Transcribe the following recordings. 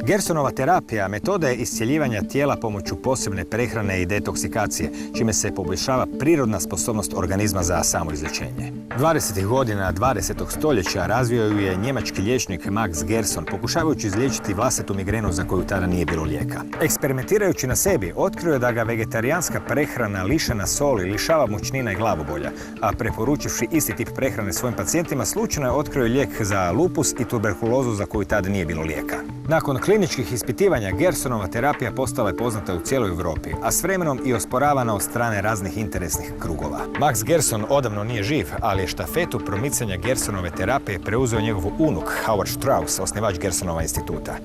Gersonova terapija metoda je iscjeljivanja tijela pomoću posebne prehrane i detoksikacije, čime se poboljšava prirodna sposobnost organizma za samoizlječenje. 20. godina 20. stoljeća razvio ju je njemački liječnik Max Gerson, pokušavajući izliječiti vlastitu migrenu za koju tada nije bilo lijeka. Eksperimentirajući na sebi, otkrio je da ga vegetarijanska prehrana lišena soli lišava mučnina i glavobolja, a preporučivši isti tip prehrane svojim pacijentima, slučajno je otkrio lijek za lupus i tuberkulozu za koju tada nije bilo lijeka. Nakon kliničkih ispitivanja, Gersonova terapija postala je poznata u cijeloj Europi, a s vremenom i osporavana od strane raznih interesnih krugova. Max Gerson odavno nije živ, ali je štafetu promicanja Gersonove terapije preuzeo njegov unuk Howard Strauss, osnivač Gersonova instituta.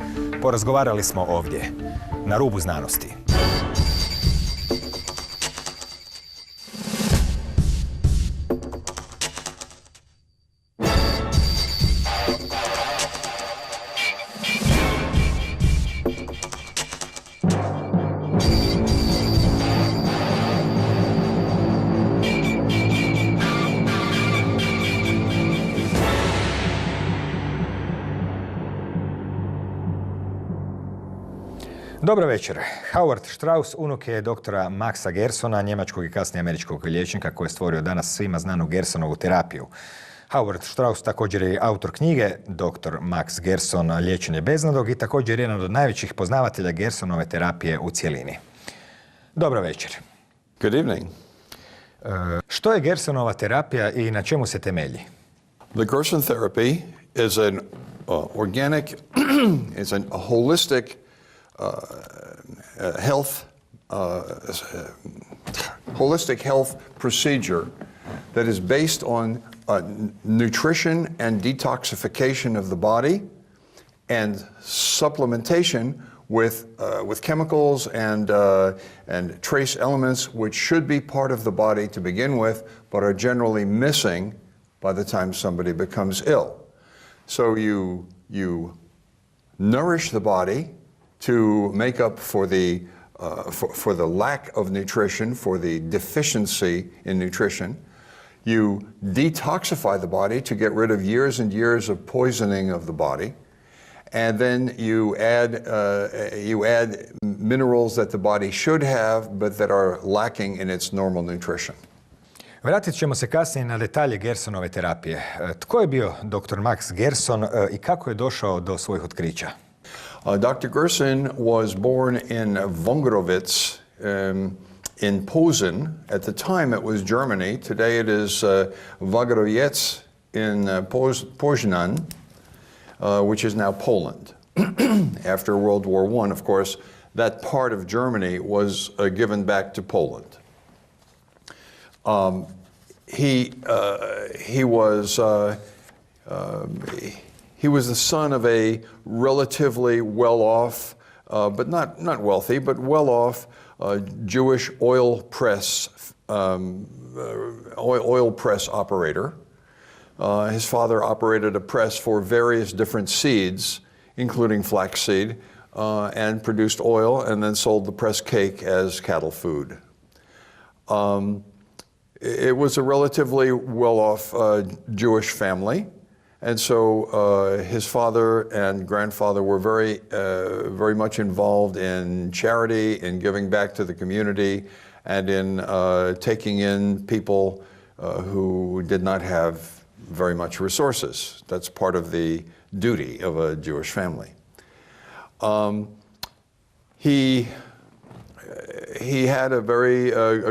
Porazgovarali smo ovdje, na rubu znanosti. Dobro večer. Howard Strauss unuk je doktora Maxa Gersona, njemačkog i kasnije američkog liječnika koji je stvorio danas svima znanu Gersonovu terapiju. Howard Strauss također je autor knjige Dr. Max Gerson, Liječenje beznadog i također je jedan od najvećih poznavatelja Gersonove terapije u cjelini. Dobro večer. Good evening. Što je Gersonova terapija i na čemu se temelji? The Gerson therapy is an organic, is a holistic holistic health procedure that is based on nutrition and detoxification of the body and supplementation with chemicals and trace elements which should be part of the body to begin with, but are generally missing by the time somebody becomes ill. So you nourish the body to make up for the lack of nutrition, for the deficiency in nutrition. You detoxify the body to get rid of years and years of poisoning of the body. And then you add minerals that the body should have, but that are lacking in its normal nutrition. Vratit ćemo se kasnije na detalje Gersonove terapije. Tko je bio dr. Max Gerson i kako je došao do svojih otkrića? Dr. Gerson was born in Wongrowitz in Posen. At the time it was Germany. Today it is Wągrowiec in Poznan, which is now Poland. After World War I, of course, that part of Germany was given back to Poland. He was the son of a relatively well-off, but not wealthy, but well-off Jewish oil press operator. His father operated a press for various different seeds, including flaxseed, and produced oil and then sold the pressed cake as cattle food. It was a relatively well-off Jewish family. And so his father and grandfather were very much involved in charity, in giving back to the community, and in taking in people who did not have very much resources. That's part of the duty of a Jewish family. He had a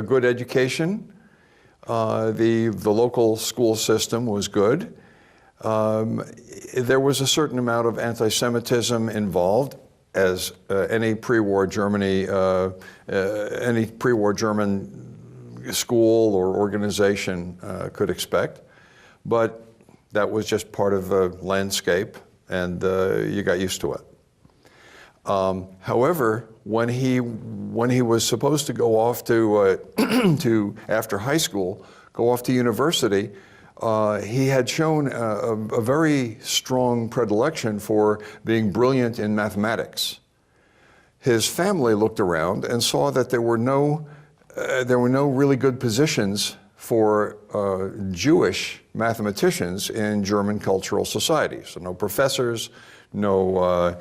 good education. The local school system was good. There was a certain amount of anti-Semitism involved, as any pre-war German school or organization could expect. But that was just part of the landscape, and you got used to it. However, when he was supposed to go off to after high school, go off to university, he had shown a very strong predilection for being brilliant in mathematics. His family looked around and saw that there were no really good positions for Jewish mathematicians in German cultural society. So no professors, no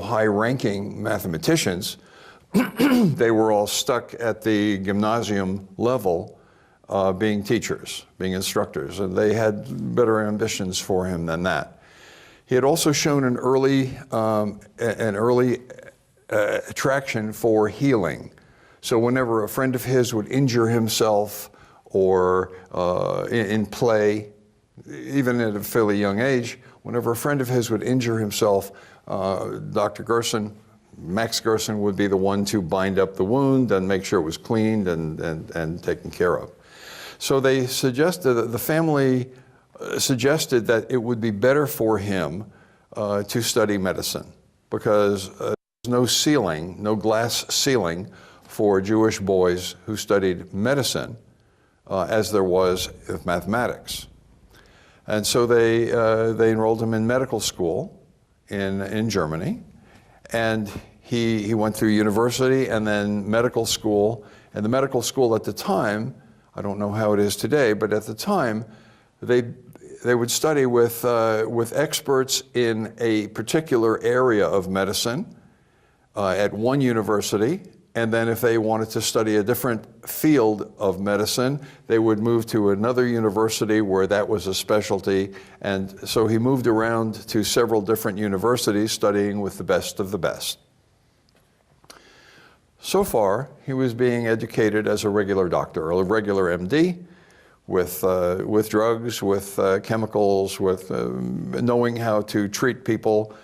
high-ranking mathematicians. They were all stuck at the gymnasium level being teachers, being instructors, and they had better ambitions for him than that. He had also shown an early attraction for healing. So whenever a friend of his would injure himself or in play, even at a fairly young age, whenever a friend of his would injure himself, Dr. Gerson, Max Gerson, would be the one to bind up the wound and make sure it was cleaned and taken care of. So they suggested, the family suggested that it would be better for him to study medicine because there's no ceiling, no glass ceiling for Jewish boys who studied medicine as there was with mathematics. And so they enrolled him in medical school in Germany, and he went through university and then medical school. And the medical school at the time, I don't know how it is today, but at the time, they would study with experts in a particular area of medicine at one university, and then if they wanted to study a different field of medicine, they would move to another university where that was a specialty. And so he moved around to several different universities studying with the best of the best. So far, he was being educated as a regular doctor, a regular MD, with drugs, with chemicals, with knowing how to treat people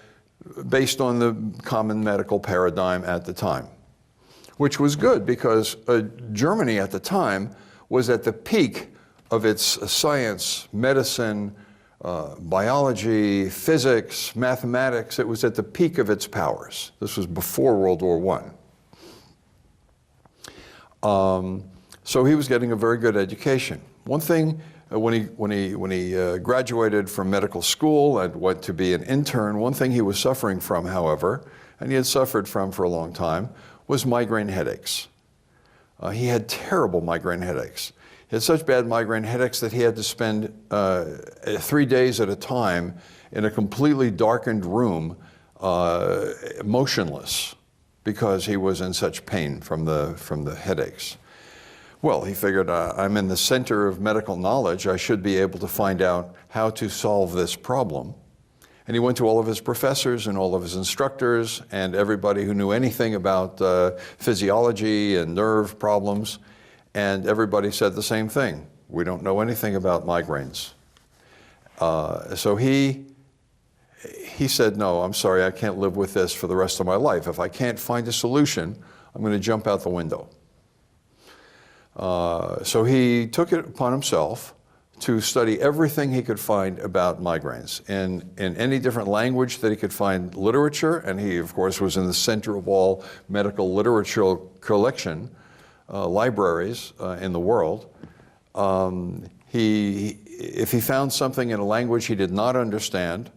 based on the common medical paradigm at the time, which was good because Germany at the time was at the peak of its science, medicine, biology, physics, mathematics. It was at the peak of its powers. This was before World War I. So he was getting a very good education. One thing, when he graduated from medical school and went to be an intern, one thing he was suffering from, however, and he had suffered from for a long time, was migraine headaches. He had terrible migraine headaches. He had such bad migraine headaches that he had to spend 3 days at a time in a completely darkened room, motionless, because he was in such pain from the headaches. Well, he figured, I'm in the center of medical knowledge. I should be able to find out how to solve this problem. And he went to all of his professors and all of his instructors and everybody who knew anything about physiology and nerve problems. And everybody said the same thing. We don't know anything about migraines. So he said, no, I'm sorry, I can't live with this for the rest of my life. If I can't find a solution, I'm going to jump out the window. So he took it upon himself to study everything he could find about migraines in any different language that he could find literature, and he, of course, was in the center of all medical literature collection libraries in the world. If he found something in a language he did not understand,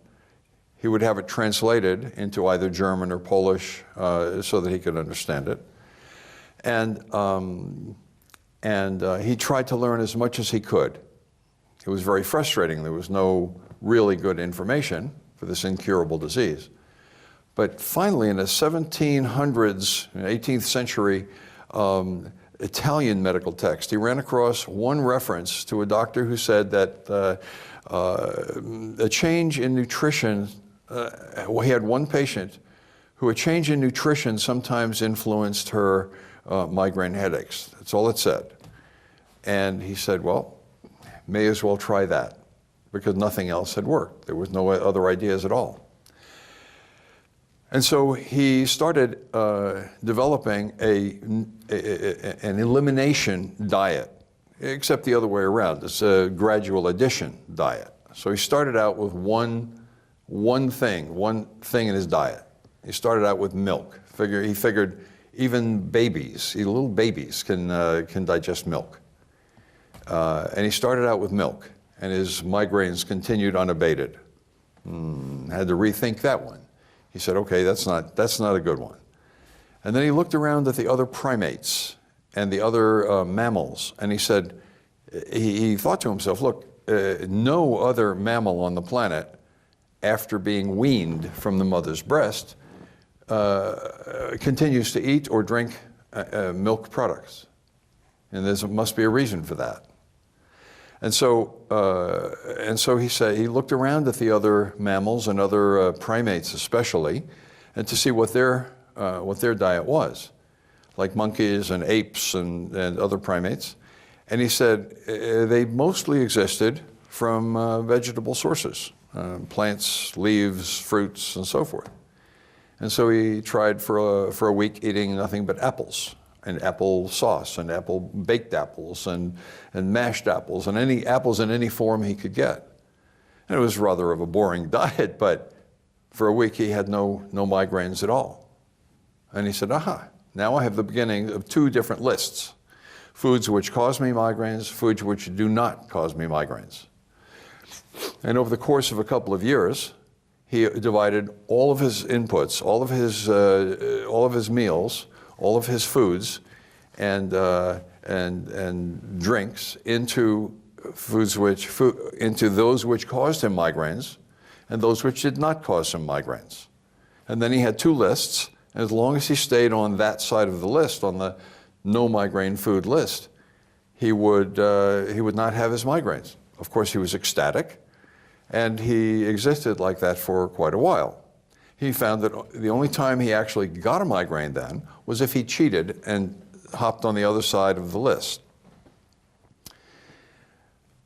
he would have it translated into either German or Polish so that he could understand it. And he tried to learn as much as he could. It was very frustrating. There was no really good information for this incurable disease. But finally, in the 1700s, 18th century Italian medical text, he ran across one reference to a doctor who said that a change in nutrition, he had one patient who a change in nutrition sometimes influenced her migraine headaches. That's all it said. And he said, well, may as well try that, because nothing else had worked. There was no other ideas at all. And so he started developing an elimination diet, except the other way around. It's a gradual addition diet. So he started out with one thing in his diet. He started out with milk. He figured even babies, little babies can digest milk. And he started out with milk, and his migraines continued unabated. Had to rethink that one. He said, okay, that's not a good one. And then he looked around at the other primates and the other mammals, and he said, he thought to himself, look, no other mammal on the planet, after being weaned from the mother's breast, continues to eat or drink milk products. And there must be a reason for that. And so he looked around at the other mammals and other primates especially, and to see what their diet was, like monkeys and apes and other primates. And he said they mostly existed from vegetable sources, plants, leaves, fruits, and so forth. And so he tried for a week eating nothing but apples, and apple sauce, and baked apples, and mashed apples, and any apples in any form he could get. And it was rather of a boring diet, but for a week he had no migraines at all. And he said, aha, now I have the beginning of two different lists. Foods which cause me migraines, foods which do not cause me migraines. And over the course of a couple of years, he divided all of his inputs, all of his meals, all of his foods and drinks into into those which caused him migraines and those which did not cause him migraines. And then he had two lists, and as long as he stayed on that side of the list, on the no migraine food list, he would not have his migraines. Of course, he was ecstatic, and he existed like that for quite a while. He found that the only time he actually got a migraine then was if he cheated and hopped on the other side of the list.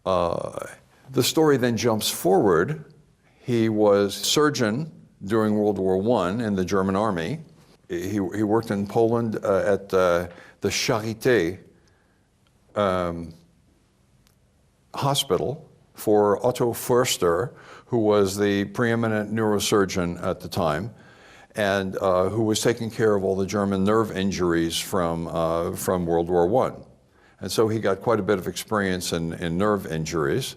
The story then jumps forward. He was surgeon during World War I in the German army. He worked in Poland at the Charité hospital for Otto Förster, who was the preeminent neurosurgeon at the time, and who was taking care of all the German nerve injuries from World War I. And so he got quite a bit of experience in nerve injuries.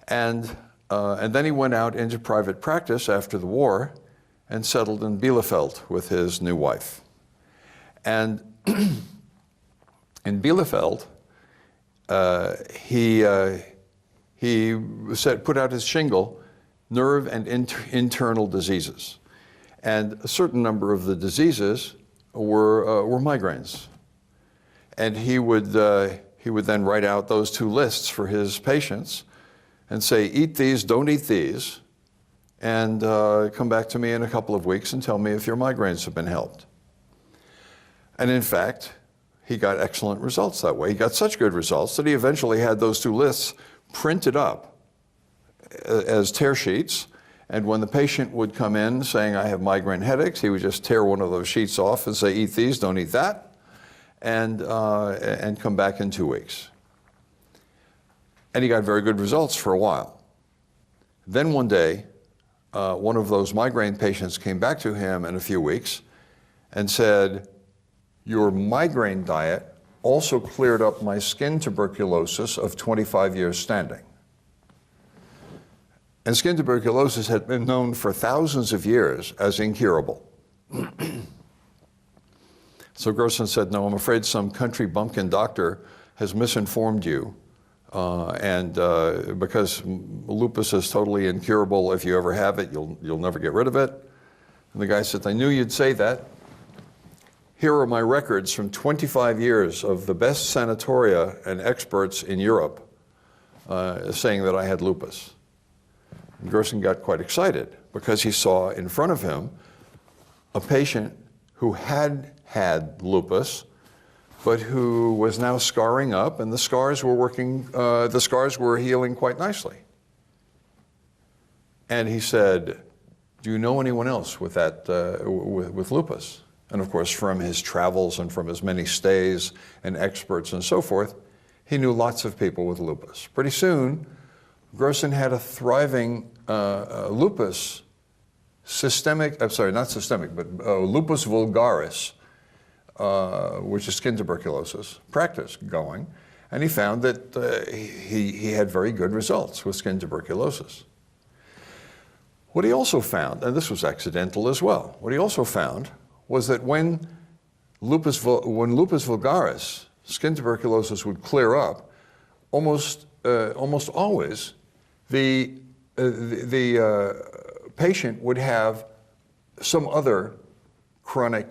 And then he went out into private practice after the war and settled in Bielefeld with his new wife. And in Bielefeld, he put out his shingle, nerve and internal diseases. And a certain number of the diseases were migraines. And he would then write out those two lists for his patients and say, eat these, don't eat these, and come back to me in a couple of weeks and tell me if your migraines have been helped. And in fact, he got excellent results that way. He got such good results that he eventually had those two lists printed up as tear sheets, and when the patient would come in saying, I have migraine headaches, he would just tear one of those sheets off and say, eat these, don't eat that, and come back in 2 weeks. And he got very good results for a while. Then one day, one of those migraine patients came back to him in a few weeks and said, your migraine diet also cleared up my skin tuberculosis of 25 years standing. And skin tuberculosis had been known for thousands of years as incurable. So Gerson said, no, I'm afraid some country bumpkin doctor has misinformed you. Because lupus is totally incurable, if you ever have it, you'll never get rid of it. And the guy said, I knew you'd say that. Here are my records from 25 years of the best sanatoria and experts in Europe saying that I had lupus. And Gerson got quite excited because he saw in front of him a patient who had lupus, but who was now scarring up, and the scars were healing quite nicely. And he said, do you know anyone else with that, with lupus? And of course, from his travels and from his many stays and experts and so forth, he knew lots of people with lupus. Pretty soon, Gerson had a thriving lupus systemic, I'm sorry, not systemic, but lupus vulgaris, which is skin tuberculosis, practice going. And he found that he had very good results with skin tuberculosis. What he also found, and this was accidental as well, what he also found was that when lupus vulgaris, skin tuberculosis would clear up, almost always the patient would have some other chronic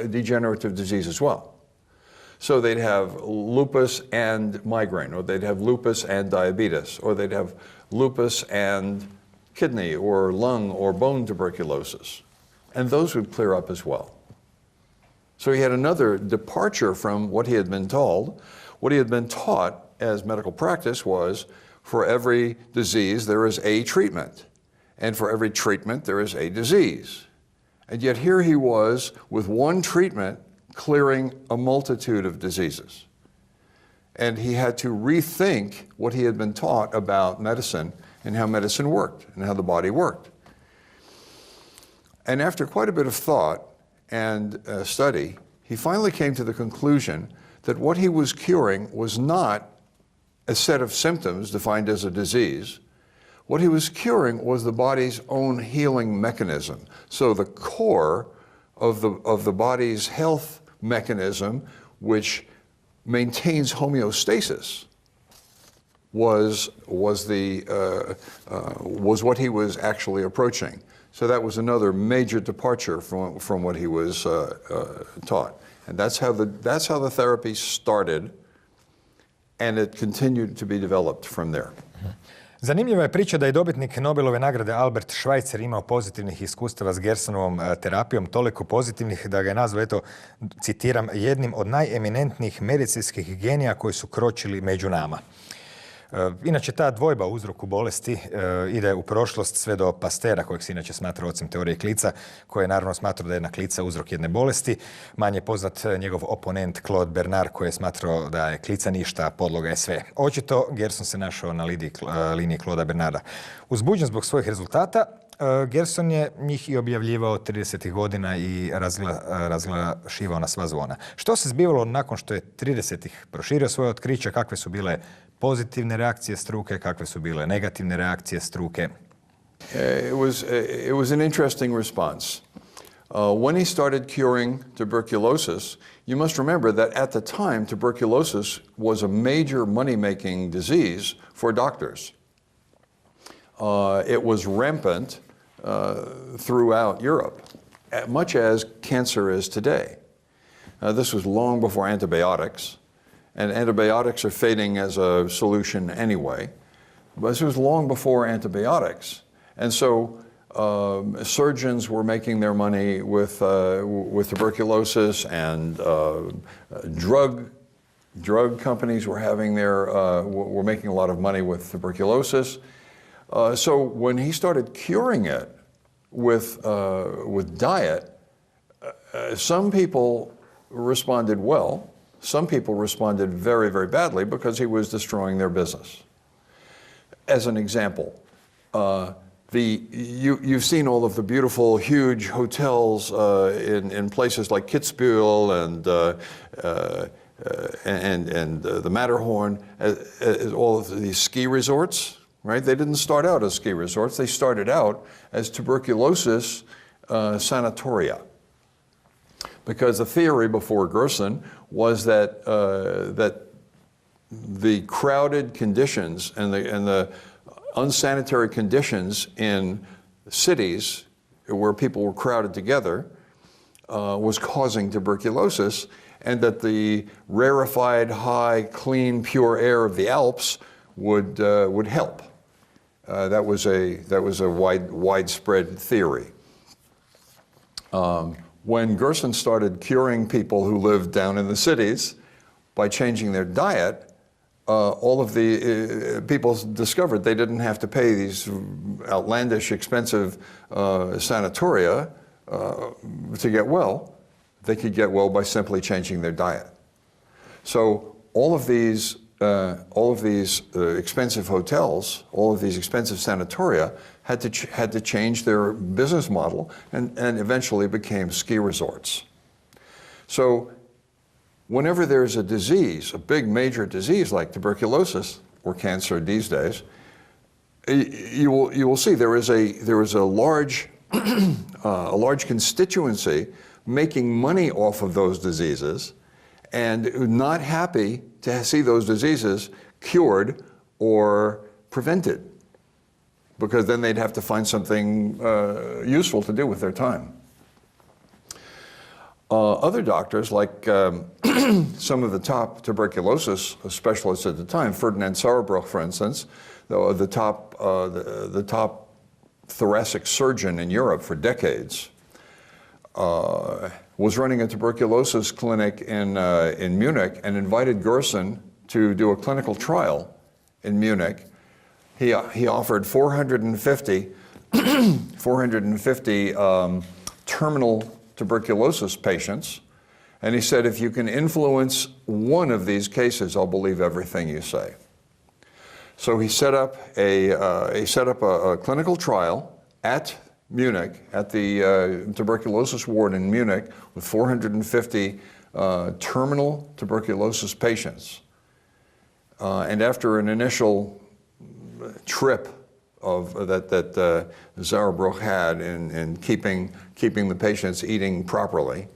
degenerative disease as well. So they'd have lupus and migraine, or they'd have lupus and diabetes, or they'd have lupus and kidney or lung or bone tuberculosis. And those would clear up as well. So he had another departure from what he had been told. What he had been taught as medical practice was, for every disease there is a treatment, and for every treatment there is a disease. And yet here he was with one treatment clearing a multitude of diseases. And he had to rethink what he had been taught about medicine and how medicine worked and how the body worked. And after quite a bit of thought and study, he finally came to the conclusion that what he was curing was not a set of symptoms defined as a disease. What he was curing was the body's own healing mechanism. So the core of the body's health mechanism, which maintains homeostasis, was what he was actually approaching. So that was another major departure from what he was taught. And that's how the therapy started, and it continued to be developed from there. Zanimljiva je priča da je dobitnik Nobelove nagrade Albert Schweitzer imao pozitivnih iskustava s Gersonovom terapijom, toliko pozitivnih da ga je nazvao, eto, citiram, jednim od najeminentnijih medicinskih genija koji su kročili među nama. Inače, ta dvojba o uzroku bolesti ide u prošlost sve do Pastera, kojeg se inače smatra ocem teorije klica, koji je naravno smatrao da je jedna klica uzrok jedne bolesti. Manje je poznat njegov oponent Claude Bernard, koji je smatrao da je klica ništa, podloga je sve. Očito Gerson se našao na liniji Claudea Bernarda. Uzbuđen zbog svojih rezultata, Gerson je njih i objavljivao 30. godina i razglašivao na sva zvona. Što se zbivalo nakon što je 30-ih proširio svoje otkriće, kakve su bile pozitivne reakcije struke, kakve su bile negativne reakcije struke? It was an interesting response. When he started curing tuberculosis, you must remember that at the time tuberculosis was a major money-making disease for doctors. It was rampant throughout Europe, much as cancer is today. This was long before antibiotics, and antibiotics are fading as a solution anyway. But this was long before antibiotics. And so surgeons were making their money with tuberculosis, and drug companies were were making a lot of money with tuberculosis. So when he started curing it with diet, some people responded well. Some people responded very, very badly because he was destroying their business. As an example, you've seen all of the beautiful, huge hotels in places like Kitzbühel and the Matterhorn, all of these ski resorts, right? They didn't start out as ski resorts. They started out as tuberculosis sanatoria. Because the theory before Gerson was that the crowded conditions and the unsanitary conditions in cities where people were crowded together was causing tuberculosis, and that the rarefied, high, clean, pure air of the Alps would help. That was a widespread theory. When Gerson started curing people who lived down in the cities by changing their diet, all of the people discovered they didn't have to pay these outlandish, expensive sanatoria to get well. They could get well by simply changing their diet. So all of these expensive hotels, all of these expensive sanatoria had to change their business model and eventually became ski resorts. So whenever there's a disease, a big major disease like tuberculosis or cancer these days, you will see there is a large constituency making money off of those diseases and not happy to see those diseases cured or prevented, because then they'd have to find something useful to do with their time. Other doctors, like some of the top tuberculosis specialists at the time, Ferdinand Sauerbruch, for instance, the top thoracic surgeon in Europe for decades, was running a tuberculosis clinic in Munich and invited Gerson to do a clinical trial in Munich. He offered 450 terminal tuberculosis patients, and he said, if you can influence one of these cases, I'll believe everything you say. So he set up a clinical trial at Munich, at the tuberculosis ward in Munich, with 450 terminal tuberculosis patients. And after an initial trip that Sauerbruch had in keeping the patients eating properly,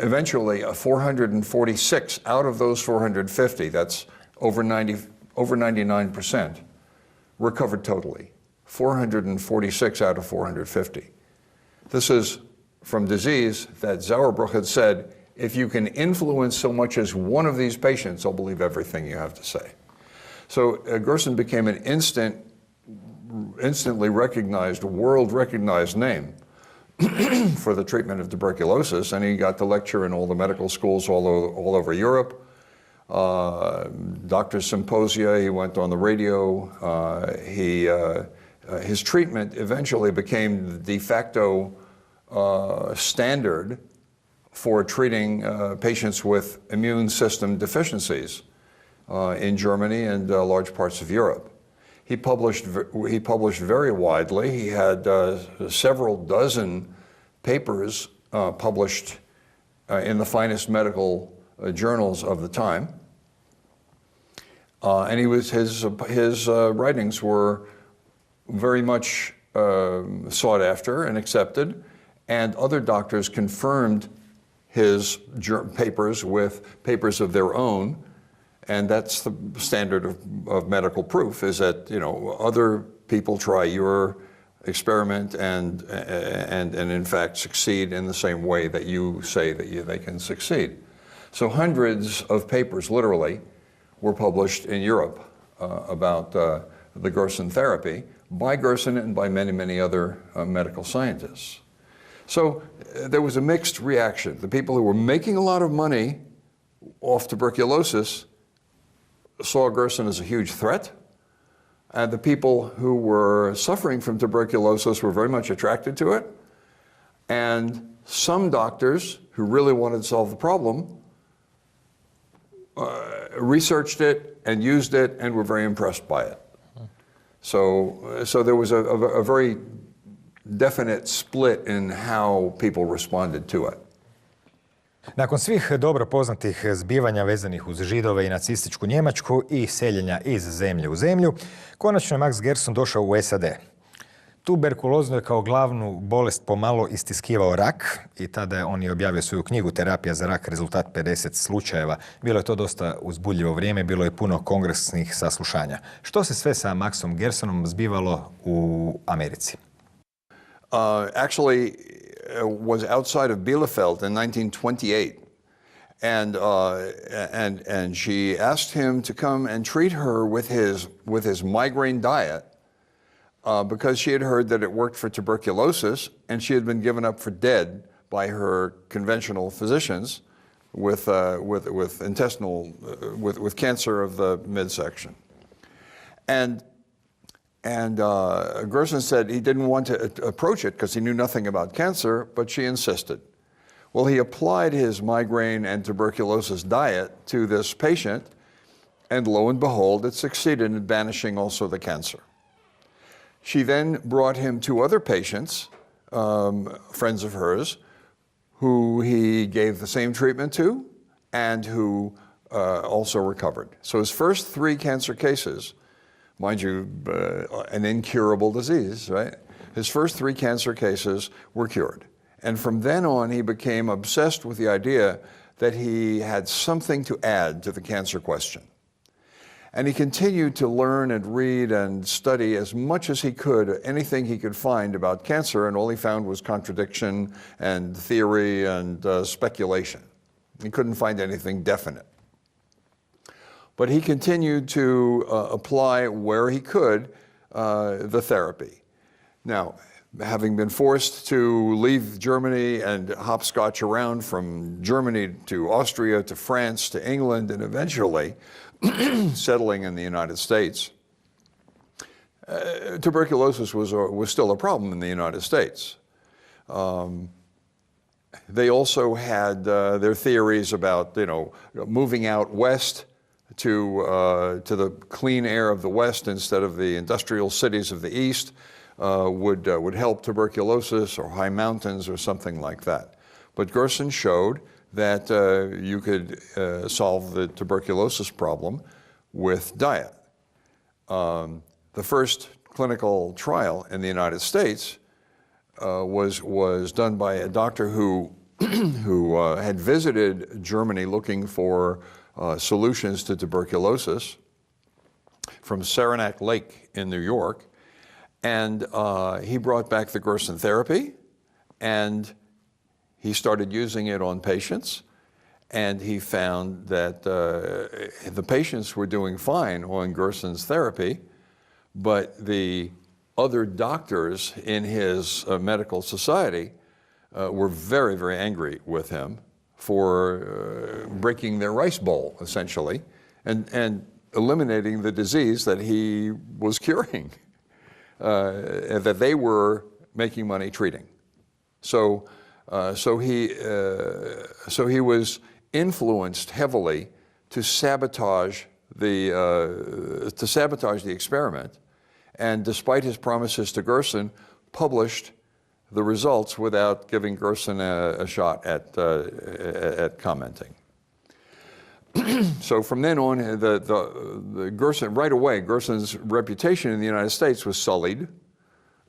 eventually 446 out of those 450, that's over 99%, recovered totally. 446 out of 450. This is from disease that Sauerbruch had said, if you can influence so much as one of these patients, I'll believe everything you have to say. So Gerson became an instantly recognized, world-recognized name for the treatment of tuberculosis, and he got to lecture in all the medical schools all over Europe. Doctor symposia, he went on the radio. His treatment eventually became the de facto standard for treating patients with immune system deficiencies in Germany and large parts of Europe. He published very widely. He had several dozen papers published in the finest medical journals of the time. And his writings were very much sought after and accepted, and other doctors confirmed his papers with papers of their own. And that's the standard of medical proof, is that, you know, other people try your experiment and in fact succeed in the same way that you say that they can succeed. So hundreds of papers, literally, were published in Europe about the Gerson therapy by Gerson and by many, many other medical scientists. So there was a mixed reaction. The people who were making a lot of money off tuberculosis saw Gerson as a huge threat, and the people who were suffering from tuberculosis were very much attracted to it, and some doctors who really wanted to solve the problem researched it and used it and were very impressed by it. So there was a very definite split in how people responded to it. Nakon svih dobro poznatih zbivanja vezanih uz Židove i nacističku Njemačku i seljenja iz zemlje u zemlju, konačno je Max Gerson došao u SAD. Tuberkulozno je kao glavnu bolest pomalo istiskivao rak i tada je on i objavio svoju knjigu Terapija za rak, rezultat 50 slučajeva. Bilo je to dosta uzbudljivo vrijeme, bilo je puno kongresnih saslušanja. Što se sve sa Maxom Gersonom zbivalo u Americi? Actually, was outside of Bielefeld in 1928, and she asked him to come and treat her with his migraine diet because she had heard that it worked for tuberculosis, and she had been given up for dead by her conventional physicians with cancer of the midsection, and Gerson said he didn't want to approach it because he knew nothing about cancer, but she insisted. Well, he applied his migraine and tuberculosis diet to this patient, and lo and behold, it succeeded in banishing also the cancer. She then brought him two other patients, friends of hers, who he gave the same treatment to and who also recovered. So his first three cancer cases, mind you, an incurable disease, right? His first three cancer cases were cured. And from then on, he became obsessed with the idea that he had something to add to the cancer question. And he continued to learn and read and study as much as he could, anything he could find about cancer, and all he found was contradiction and theory and speculation. He couldn't find anything definite. But he continued to apply where he could the therapy. Now, having been forced to leave Germany and hopscotch around from Germany to Austria to France to England and eventually settling in the United States, tuberculosis was still a problem in the United States. They also had their theories about, moving out west to the clean air of the West instead of the industrial cities of the East would help tuberculosis, or high mountains or something like that. But Gerson showed that you could solve the tuberculosis problem with diet. The first clinical trial in the United States was done by a doctor who had visited Germany looking for solutions to tuberculosis from Saranac Lake in New York. And he brought back the Gerson therapy, and he started using it on patients. And he found that the patients were doing fine on Gerson's therapy, but the other doctors in his medical society were very, very angry with him for breaking their rice bowl, essentially, and eliminating the disease that he was curing, and that they were making money treating. So he was influenced heavily to sabotage the experiment, and despite his promises to Gerson, published the results without giving Gerson a shot at commenting. So from then on, the Gerson, right away, Gerson's reputation in the United States was sullied.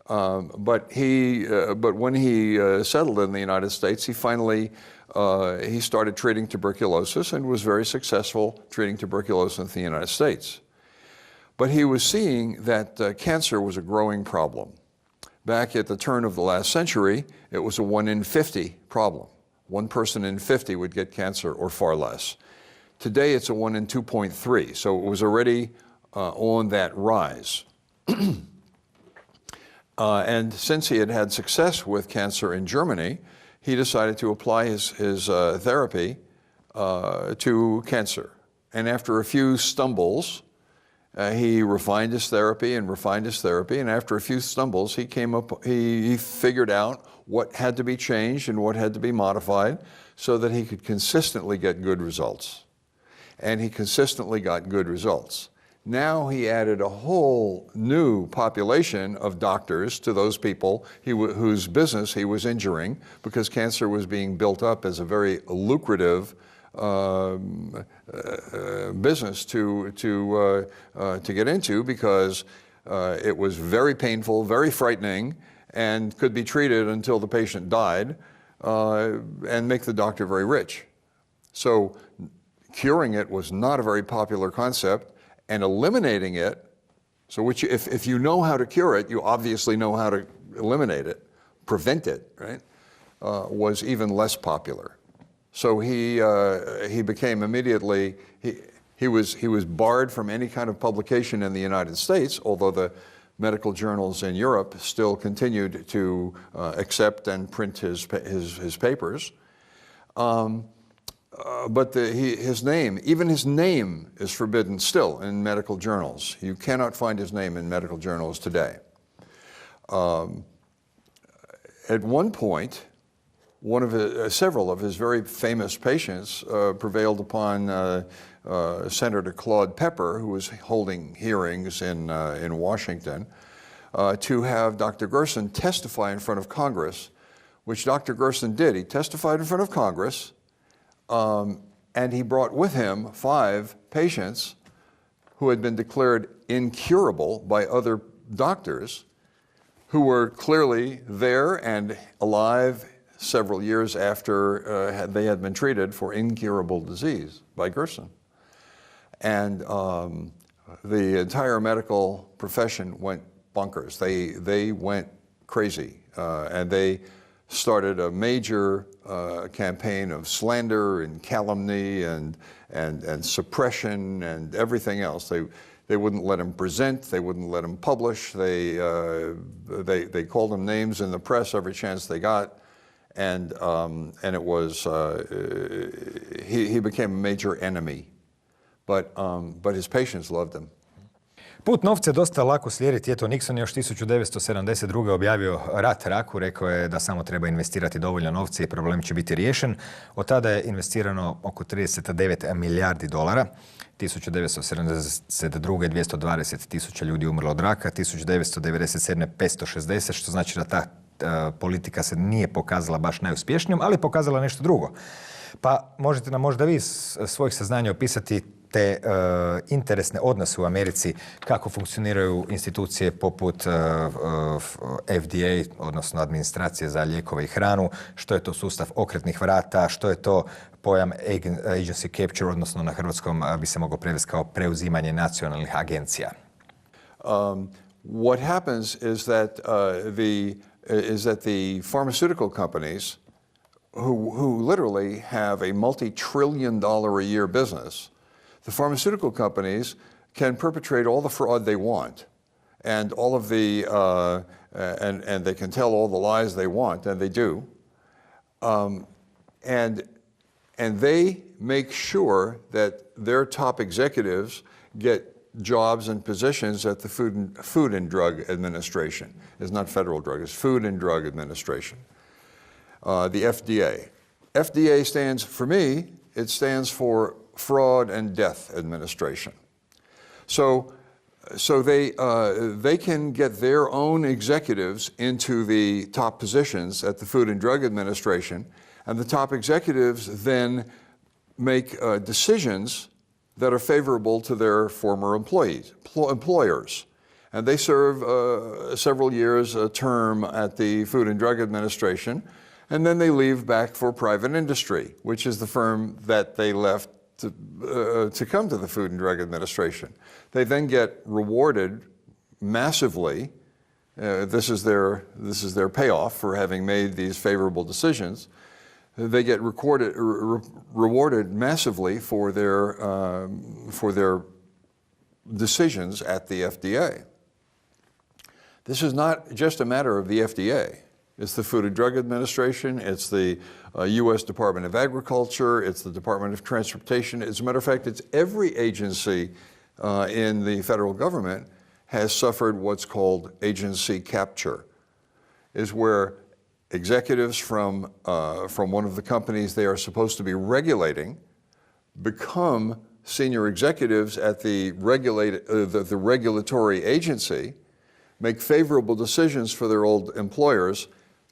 But when he settled in the United States, he finally he started treating tuberculosis and was very successful treating tuberculosis in the United States. But he was seeing that cancer was a growing problem. Back at the turn of the last century, it was a 1 in 50 problem. 1 person in 50 would get cancer or far less. Today, it's a 1 in 2.3, so it was already on that rise. And since he had had success with cancer in Germany, he decided to apply his therapy to cancer. And after a few stumbles, he refined his therapy, and after a few stumbles, he figured out what had to be changed and what had to be modified so that he could consistently get good results. And he consistently got good results. Now he added a whole new population of doctors to those people whose business he was injuring, because cancer was being built up as a very lucrative business to get into, because it was very painful, very frightening, and could be treated until the patient died and make the doctor very rich. So curing it was not a very popular concept, and eliminating it, so if you know how to cure it, you obviously know how to eliminate it, prevent it, right, was even less popular. So he became immediately, he was barred from any kind of publication in the United States, although the medical journals in Europe still continued to accept and print his papers. But his name, even his name, is forbidden still in medical journals. You cannot find his name in medical journals today. At one point, several of his very famous patients prevailed upon Senator Claude Pepper, who was holding hearings in Washington, to have Dr. Gerson testify in front of Congress, which Dr. Gerson did. He testified in front of Congress, and he brought with him 5 patients who had been declared incurable by other doctors, who were clearly there and alive, several years after they had been treated for incurable disease by Gerson. And the entire medical profession went bonkers. They went crazy, and they started a major campaign of slander and calumny and suppression and everything else. They wouldn't let him present. They wouldn't let him publish. They called him names in the press every chance they got, and it was he became a major enemy. But his patients loved him. Put novca je dosta lako slijediti. Eto, Nixon je još 1972. objavio rat raku. Rekao je da samo treba investirati dovoljno novca i problem će biti riješen. Od tada je investirano oko 39 milijardi dolara. 1972. 220.000 ljudi umrlo od raka. 1997. 560, što znači da ta politika se nije pokazala baš najuspješnijom, ali pokazala nešto drugo. Pa možete nam možda vi iz svojih saznanja opisati te interesne odnose u Americi, kako funkcioniraju institucije poput FDA, odnosno administracije za lijekove i hranu, što je to sustav okretnih vrata, što je to pojam agency capture, odnosno na hrvatskom bi se moglo prevesti kao preuzimanje nacionalnih agencija. What happens is that the pharmaceutical companies who literally have a multi-trillion-dollar a year business, the pharmaceutical companies can perpetrate all the fraud they want, and all of the and they can tell all the lies they want, and they do, and they make sure that their top executives get jobs and positions at the Food and Drug Administration. It's not Federal Drug; it's Food and Drug Administration. The FDA. FDA stands for me. It stands for Fraud and Death Administration. So they can get their own executives into the top positions at the Food and Drug Administration, and the top executives then make decisions that are favorable to their former employers. And they serve several years a term at the Food and Drug Administration, and then they leave back for private industry, which is the firm that they left to come to the Food and Drug Administration. They then get rewarded massively. This is their payoff for having made these favorable decisions. They get rewarded massively for their decisions at the FDA. This is not just a matter of the FDA. It's the Food and Drug Administration, it's the U.S. Department of Agriculture, it's the Department of Transportation. As a matter of fact, it's every agency in the federal government has suffered what's called agency capture, is where executives from one of the companies they are supposed to be regulating become senior executives at the regulatory agency, make favorable decisions for their old employers,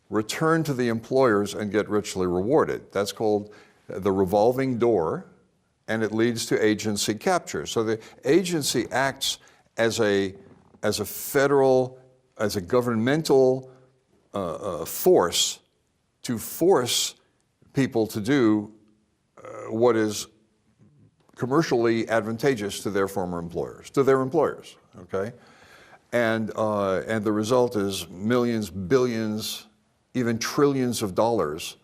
return to the employers and get richly rewarded. That's called the revolving door, and it leads to agency capture. So the agency acts as a governmental force to force people to do what is commercially advantageous to their former employers, okay? And the result is millions, billions, even trillions of dollars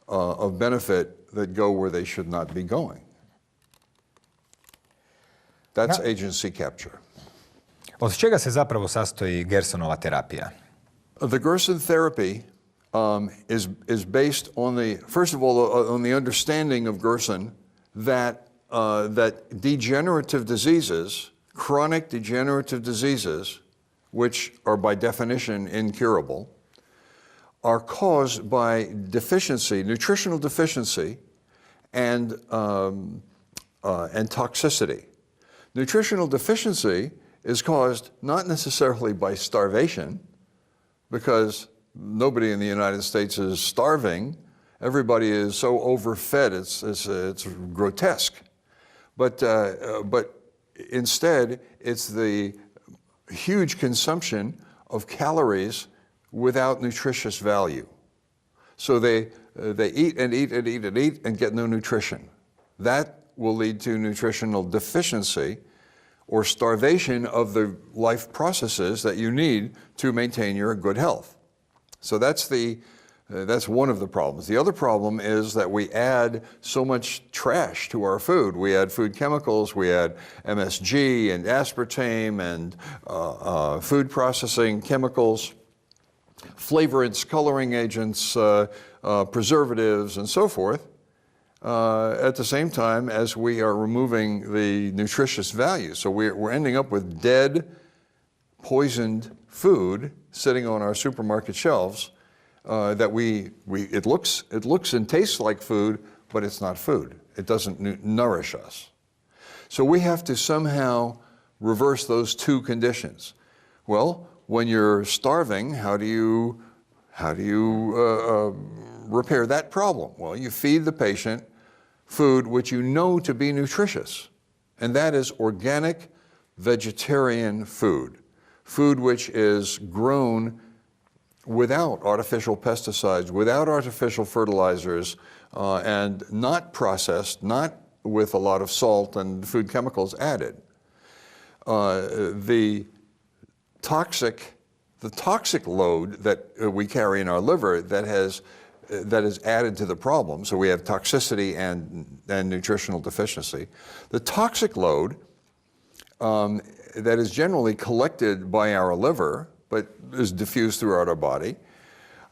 of benefit that go where they should not be going. That's agency capture. Od čega se zapravo sastoji Gersonova terapija? The Gerson therapy is based on first of all, on the understanding of Gerson that degenerative diseases, chronic degenerative diseases, which are by definition incurable, are caused by deficiency, nutritional deficiency, and toxicity. Nutritional deficiency is caused not necessarily by starvation, because nobody in the United States is starving. Everybody is so overfed, it's grotesque. But instead, it's the huge consumption of calories without nutritious value. So they eat and eat and eat and eat and get no nutrition. That will lead to nutritional deficiency or starvation of the life processes that you need to maintain your good health. So that's one of the problems. The other problem is that we add so much trash to our food. We add food chemicals, we add MSG and aspartame and food processing chemicals, flavorants, coloring agents, preservatives, and so forth, at the same time as we are removing the nutritious value. So we're ending up with dead, poisoned food sitting on our supermarket shelves that it looks and tastes like food, but it's not food. It doesn't nourish us. So we have to somehow reverse those two conditions. Well, when you're starving, how do you repair that problem? Well, you feed the patient food which you know to be nutritious, and that is organic vegetarian food. Food which is grown without artificial pesticides, without artificial fertilizers, and not processed, not with a lot of salt and food chemicals added. The toxic load that we carry in our liver that is added to the problem, so we have toxicity and nutritional deficiency. The toxic load that is generally collected by our liver, but is diffused throughout our body,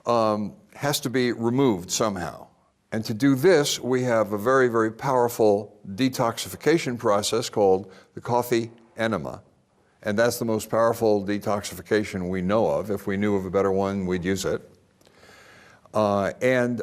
has to be removed somehow. And to do this, we have a very, very powerful detoxification process called the coffee enema. And that's the most powerful detoxification we know of. If we knew of a better one, we'd use it. And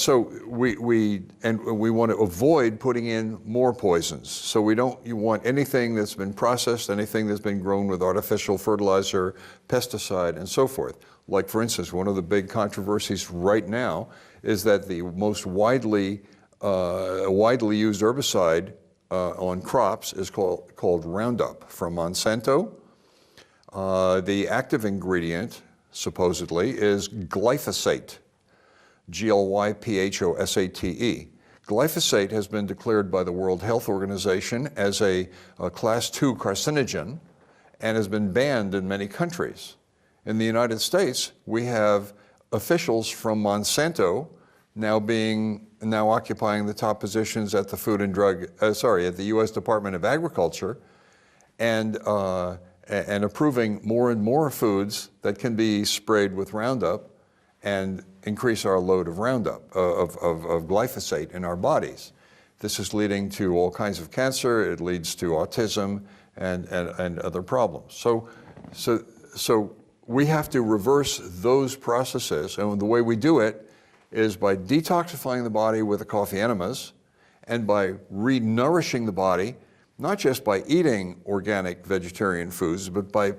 so we want to avoid putting in more poisons. So you want anything that's been processed, anything that's been grown with artificial fertilizer, pesticide, and so forth. Like, for instance, one of the big controversies right now is that the most widely used herbicide on crops is called Roundup from Monsanto. The active ingredient, supposedly, is glyphosate. Glyphosate. Glyphosate has been declared by the World Health Organization as a class 2 carcinogen and has been banned in many countries. In the United States, we have officials from Monsanto now occupying the top positions at the at the U.S. Department of Agriculture, and approving more and more foods that can be sprayed with Roundup and increase our load of Roundup, of glyphosate in our bodies. This is leading to all kinds of cancer. It leads to autism and other problems. So we have to reverse those processes, and the way we do it is by detoxifying the body with the coffee enemas and by re-nourishing the body, not just by eating organic vegetarian foods, but by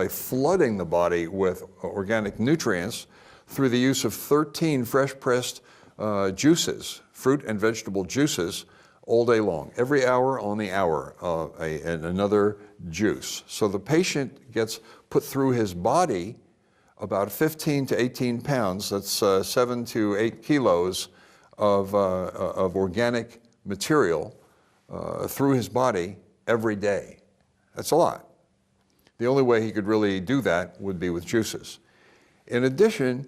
flooding the body with organic nutrients through the use of 13 fresh-pressed juices, fruit and vegetable juices, all day long. Every hour on the hour, and another juice. So the patient gets put through his body about 15 to 18 pounds, that's 7 to 8 kilos of organic material through his body every day. That's a lot. The only way he could really do that would be with juices. In addition,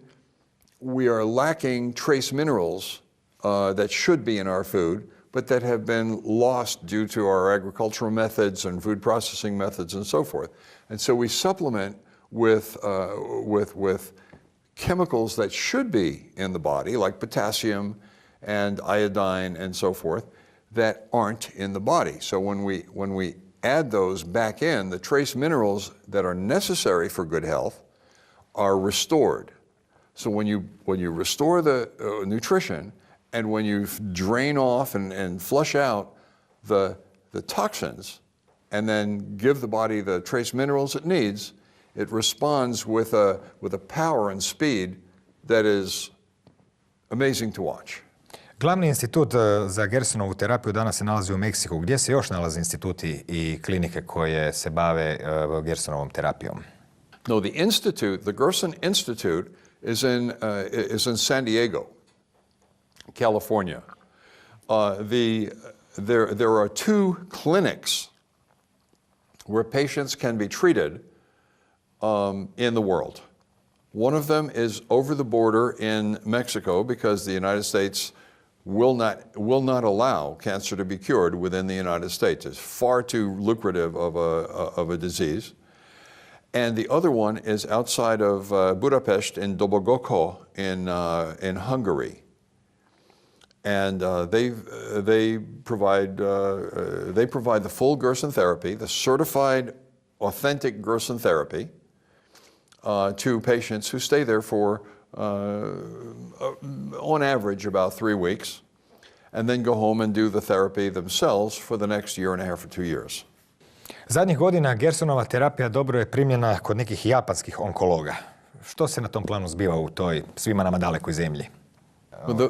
we are lacking trace minerals that should be in our food, but that have been lost due to our agricultural methods and food processing methods and so forth. And so we supplement with chemicals that should be in the body, like potassium and iodine and so forth, that aren't in the body. So when we add those back in, the trace minerals that are necessary for good health are restored. So when you restore the nutrition, and when you drain off and flush out the toxins, and then give the body the trace minerals it needs, it responds with a power and speed that is amazing to watch. Glavni institut za Gersonovu terapiju danas se nalazi u Meksiku. Gdje se još nalaze instituti i klinike koje se bave Gersonovom terapijom? No, the Gerson Institute is in San Diego, California. There are 2 clinics where patients can be treated in the world. One of them is over the border in Mexico because the United States will not allow cancer to be cured within the United States. It's far too lucrative of a disease. And the other one is outside of Budapest in Dobogoko in Hungary. And they provide the full Gerson therapy, the certified, authentic Gerson therapy, to patients who stay there for, on average, about 3 weeks, and then go home and do the therapy themselves for the next 1.5 or 2 years. Zadnjih godina Gersonova terapija dobro je primljena kod nekih japanskih onkologa. Što se na tom planu zbiva u toj svima nama dalekoj zemlji? Well,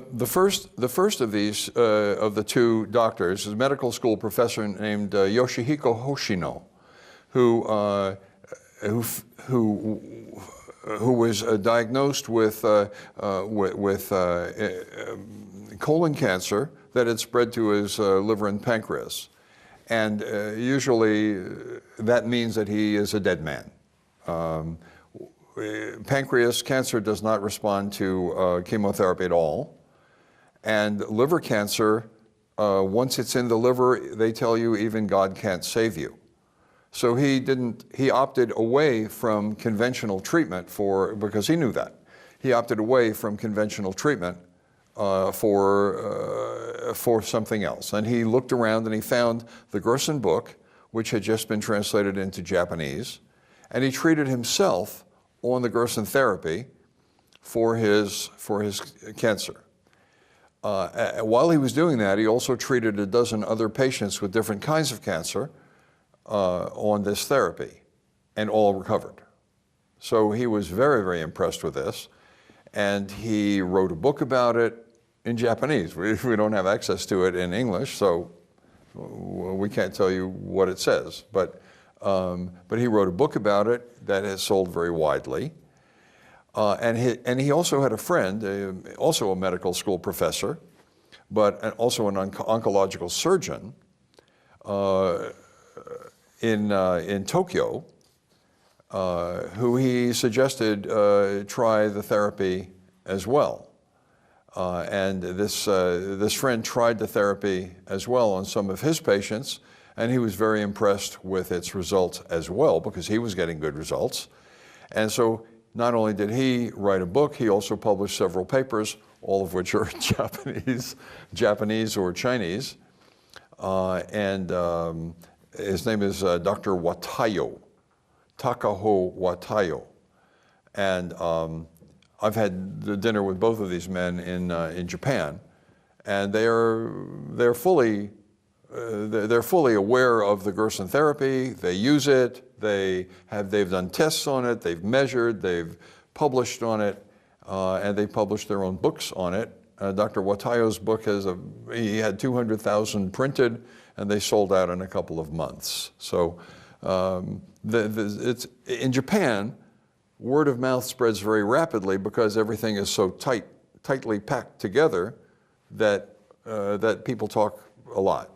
the first of these of the 2 doctors is a medical school professor named Yoshihiko Hoshino, who was diagnosed with colon cancer that had spread to his liver and pancreas. And usually that means that he is a dead man. Pancreas cancer does not respond to chemotherapy at all. And liver cancer, once it's in the liver, they tell you even God can't save you. So he opted away from conventional treatment because he knew that. He opted away from conventional treatment for something else. And he looked around and he found the Gerson book, which had just been translated into Japanese, and he treated himself on the Gerson therapy for his cancer. While he was doing that, he also treated a dozen other patients with different kinds of cancer on this therapy, and all recovered. So he was very, very impressed with this, and he wrote a book about it in Japanese. We don't have access to it in English, so we can't tell you what it says. But he wrote a book about it that has sold very widely. And he also had a friend, also a medical school professor, but also an oncological surgeon in Tokyo, who he suggested try the therapy as well. And this friend tried the therapy as well on some of his patients, and he was very impressed with its results as well, because he was getting good results. And so not only did he write a book, he also published several papers, all of which are Japanese or Chinese. His name is Dr. Watayo, Takaho Watayo. And I've had the dinner with both of these men in Japan, and they're fully aware of the Gerson therapy. They use it. They've done tests on it. They've measured. They've published on it, and they published their own books on it. Dr. Watayo's book he had 200,000 printed, and they sold out in a couple of months. So it's in Japan. Word of mouth spreads very rapidly because everything is so tightly packed together that people talk a lot.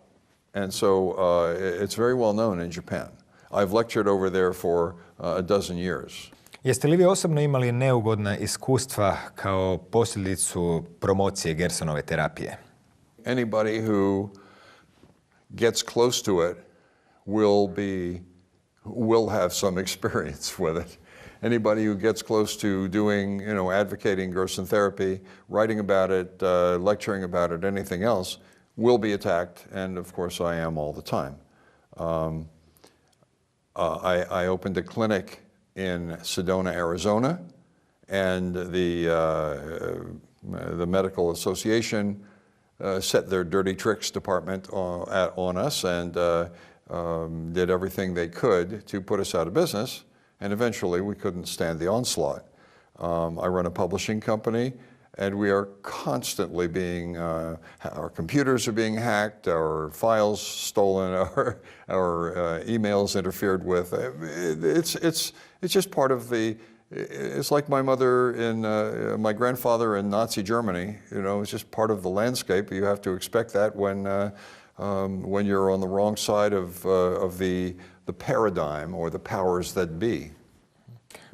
And so it's very well known in Japan. I've lectured over there for a dozen years. Jeste li vi osobno imali neugodna iskustva kao posljedicu promocije Gersonove terapije? Anybody who gets close to it will have some experience with it. Anybody who gets close to doing, advocating Gerson therapy, writing about it, lecturing about it, anything else, will be attacked, and of course I am all the time. I opened a clinic in Sedona, Arizona, and the medical association set their dirty tricks department on us and did everything they could to put us out of business. And eventually we couldn't stand the onslaught. I run a publishing company, and we are constantly our computers are being hacked, our files stolen, our emails interfered with. It's just part of it's like my mother and my grandfather in Nazi Germany. It's just part of the landscape. You have to expect that when you're on the wrong side of the paradigm or the powers that be.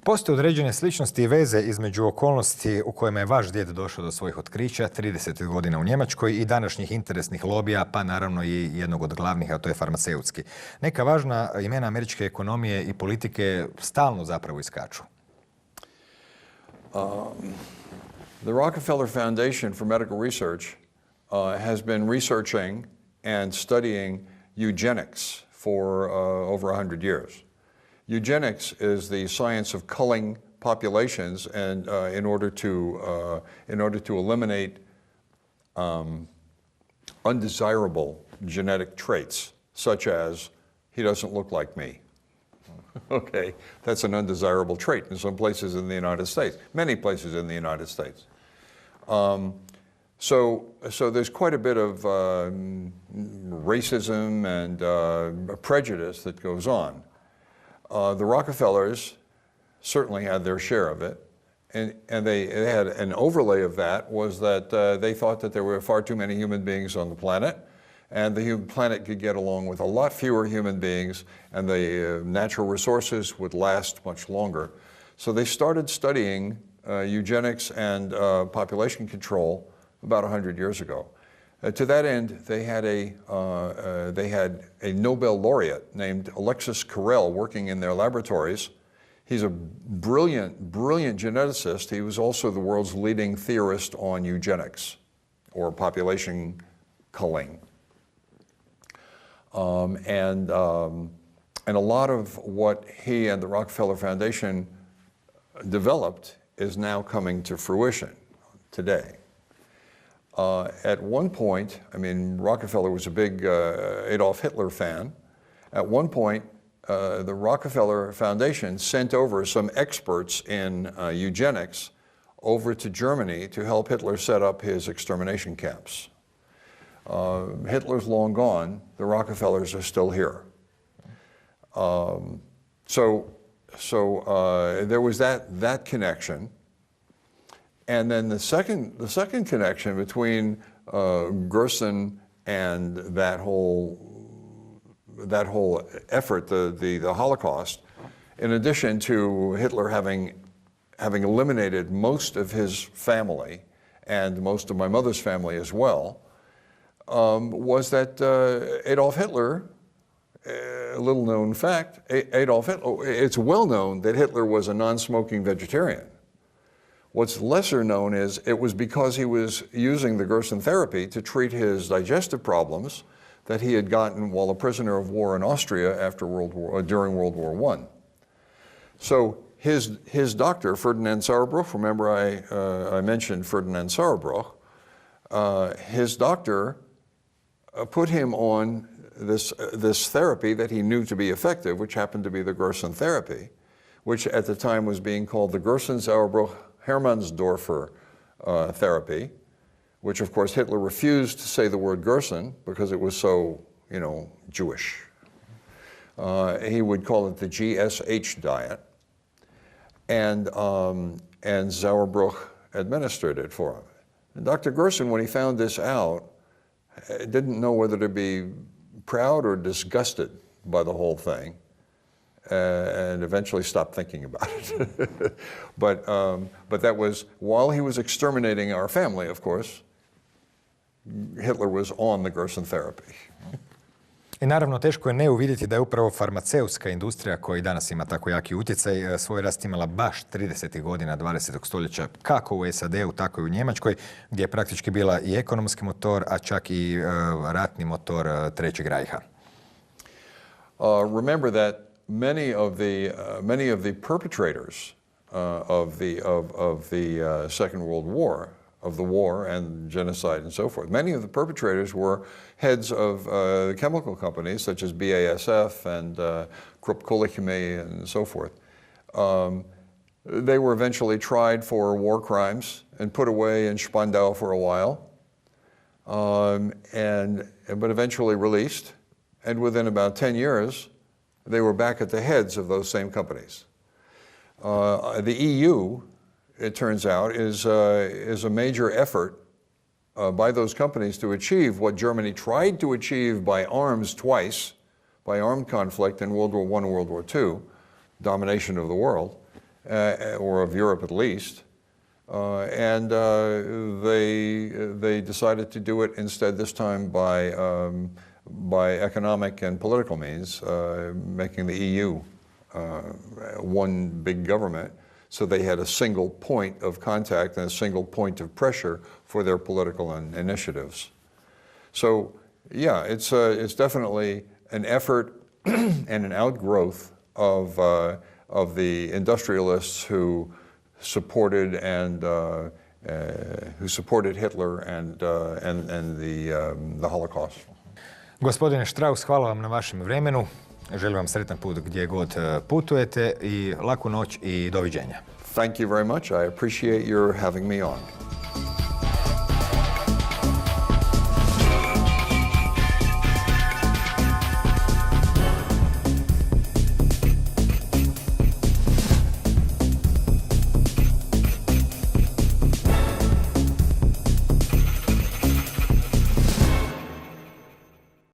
Postoje određene sličnosti i veze između okolnosti u kojima je vaš djed došao do svojih otkrića, 30 godina u Njemačkoj, i današnjih interesnih lobija, pa naravno i jednog od glavnih, a to je farmaceutski. Neka važna imena američke ekonomije i politike stalno zapravo iskaču. The Rockefeller Foundation for Medical Research has been researching and studying eugenics for over 100 years. Eugenics is the science of culling populations and in order to eliminate undesirable genetic traits, such as he doesn't look like me. Okay, that's an undesirable trait in some places in the United States, many places in the United States. So there's quite a bit of racism and prejudice that goes on. The Rockefellers certainly had their share of it, and they had an overlay of that was that they thought that there were far too many human beings on the planet, and the planet could get along with a lot fewer human beings, and the natural resources would last much longer. So they started studying eugenics and population control about 100 years ago. To that end, they had a Nobel laureate named Alexis Carrel working in their laboratories. He's a brilliant geneticist. He was also the world's leading theorist on eugenics, or population culling. And a lot of what he and the Rockefeller Foundation developed is now coming to fruition today. At one point, Rockefeller was a big Adolf Hitler fan. At one point, the Rockefeller Foundation sent over some experts in eugenics over to Germany to help Hitler set up his extermination camps. Hitler's long gone. The Rockefellers are still here. So there was that connection. And then the second connection between Gerson and that whole effort, the Holocaust, in addition to Hitler having eliminated most of his family and most of my mother's family as well, was that Adolf Hitler, a little known fact, it's well known that Hitler was a non-smoking vegetarian. What's lesser known is it was because he was using the Gerson therapy to treat his digestive problems that he had gotten while a prisoner of war in Austria during World War I. So his doctor, Ferdinand Sauerbruch, remember I mentioned Ferdinand Sauerbruch, his doctor put him on this therapy that he knew to be effective, which happened to be the Gerson therapy, which at the time was being called the Gerson-Sauerbruch-Hermannsdorfer therapy, which of course Hitler refused to say the word Gerson because it was so, Jewish. He would call it the GSH diet, and Sauerbruch administered it for him. And Dr. Gerson, when he found this out, didn't know whether to be proud or disgusted by the whole thing, and eventually stopped thinking about it. But that was while he was exterminating our family, of course. Hitler was on the Gerson therapy. I naravno teško je ne uvidjeti da je upravo farmaceutska industrija koja i danas ima tako jaki utjecaj svoj rast imala baš 30. godina 20. stoljeća kako u SAD-u tako i u Njemačkoj, gdje je praktički bila i ekonomski motor, a čak i ratni motor Trećeg rajha. Remember that many of the perpetrators of the Second World War, of the war and genocide and so forth, many of the perpetrators were heads of chemical companies such as BASF and Krupp Kohlechemie and so forth. They were eventually tried for war crimes and put away in Spandau for a while, but eventually released. And within about 10 years, they were back at the heads of those same companies. The EU, it turns out, is a major effort by those companies to achieve what Germany tried to achieve by arms twice, by armed conflict in World War I and World War II, domination of the world, or of Europe at least. And they decided to do it instead this time by economic and political means, making the EU one big government. So they had a single point of contact and a single point of pressure for their political initiatives. So yeah, it's definitely an effort and an outgrowth of the industrialists who supported Hitler and the Holocaust. Gospodine Strauss, hvala vam na vašem vremenu. Želim vam sretan put gdje god putujete i laku noć i doviđenja. Thank you very much. I appreciate your having me on.